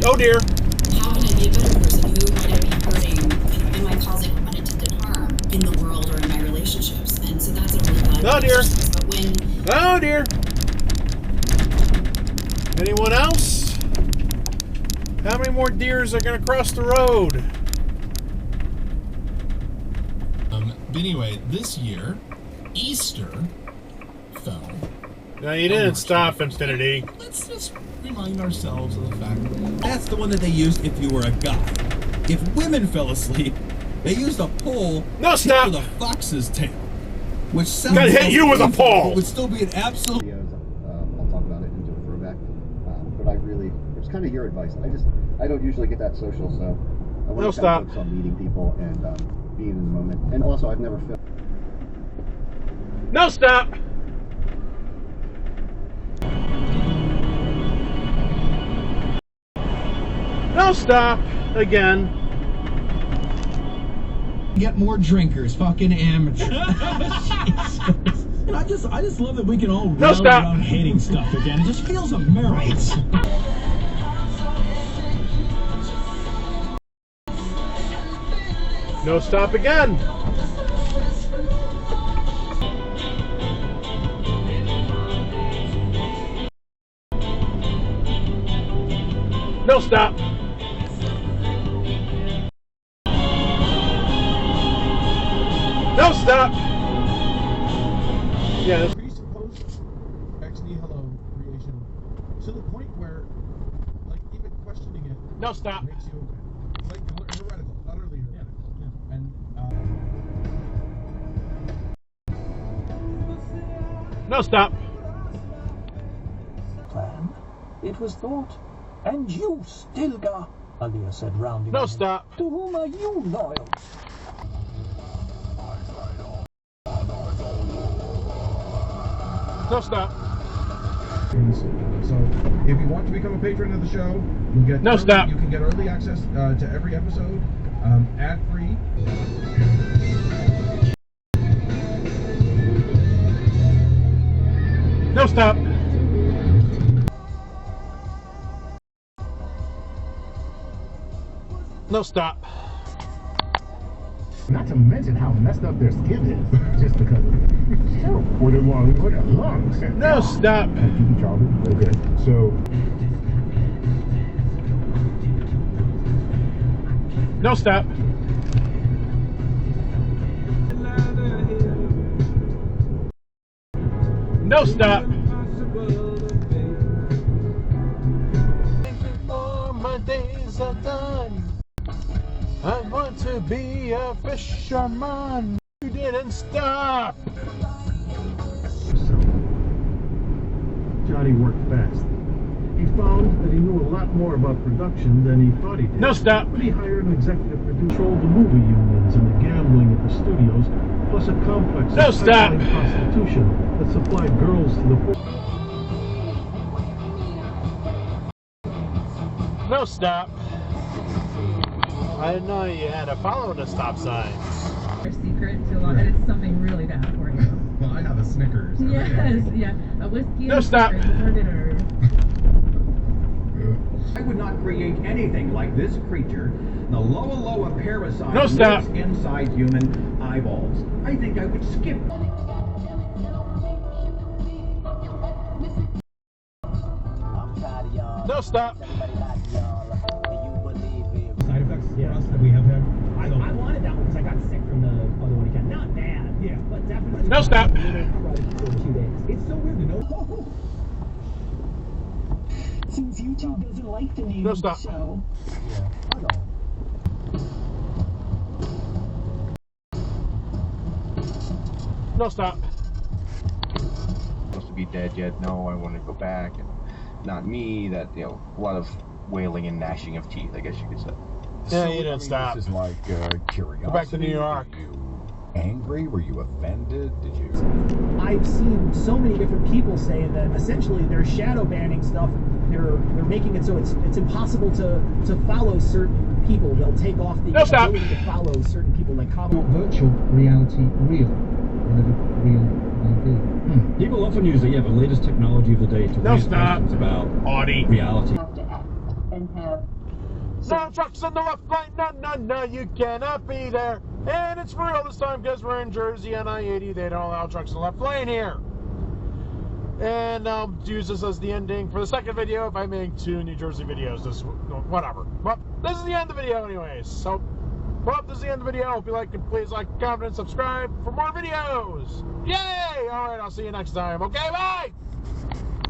Oh dear. How can I be a better person? Who might I be hurting? Am I causing unintended harm in the world or in my relationships? And so that's a really valuable exercise. But when... Oh dear. Anyone else? How many more deers are going to cross the road? But anyway, this year, Easter fell. No, you didn't stop, Infinity. Let's just remind ourselves of the fact that's the one that they used if you were a guy. If women fell asleep, they used a pole No, stop. with a fox's tail, which sounds Gonna hit you with a pole. It would still be an absolute. I'll talk about it and do a throwback. But it was kind of your advice. I don't usually get that social, so I want to focus on meeting people and being in the moment. And also, I've never filmed. No, stop. No, stop. Again. Get more drinkers, fucking amateurs. And I just love that we can all rally around hating stuff again. It just feels American. No, stop again. No, stop. No, stop. Yeah. Presuppose XD hello creation to the point where, like, even questioning it. No, stop. Makes you like heretical, utterly heretical. Yeah. And no, stop. Plan. It was thought, and you still got. Alia said, rounding. No, stop. To whom are you loyal? No, stop. so, if you want to become a patron of the show, you'll get You can get early access to every episode, ad free. No, stop. No, stop. Not to mention how messed up their skin is, just because of terrible. Or their lungs. No, stop. Okay, so. No, stop. No, stop. Before my days are done, I want to be a fisherman. You didn't stop. So, Johnny worked fast. He found that he knew a lot more about production than he thought he did. No, stop. But he hired an executive producer, controlled the movie unions and the gambling at the studios, plus a complex No, of stop. prostitution that supplied girls to the poor. No, stop. I didn't know you had to follow the stop signs. Our secret to a lot that it's something really bad for you. Well, I have a Snickers. Yes, yeah. A whiskey No, and stop. Snickers before dinner. I would not create anything like this creature, the Loa parasite No, stop. lives inside human eyeballs. I think I would skip. No, stop. Side effects for us that we have had. I wanted that one because I got sick from the other one again. Not bad. Yeah, but definitely. No, stop. For 2 days. It's so weird to know. Since YouTube doesn't like the name No, of the stop. show. No, stop. Supposed to be dead yet? No, I want to go back. And not me. That, a lot of wailing and gnashing of teeth, I guess you could say. Yeah, you didn't stop. This is like curiosity. Go back to New York. Were you angry? Were you offended? Did you? I've seen so many different people say that essentially they're shadow banning stuff. They're making it so it's impossible to follow certain people. They'll take off the ability to follow certain people like Virtual reality real. Real indeed. People often use the latest technology of the day to raise questions about Audi. reality. Have to act and have No trucks in the left lane. No, no, no, you cannot be there. And it's for real this time because we're in Jersey on I-80. They don't allow trucks in the left lane here. And I'll use this as the ending for the second video if I make 2 New Jersey videos. Whatever. Well, this is the end of the video anyways. So, well, this is the end of the video. If you like it, please like, comment, and subscribe for more videos. Yay! Alright, I'll see you next time. Okay, bye!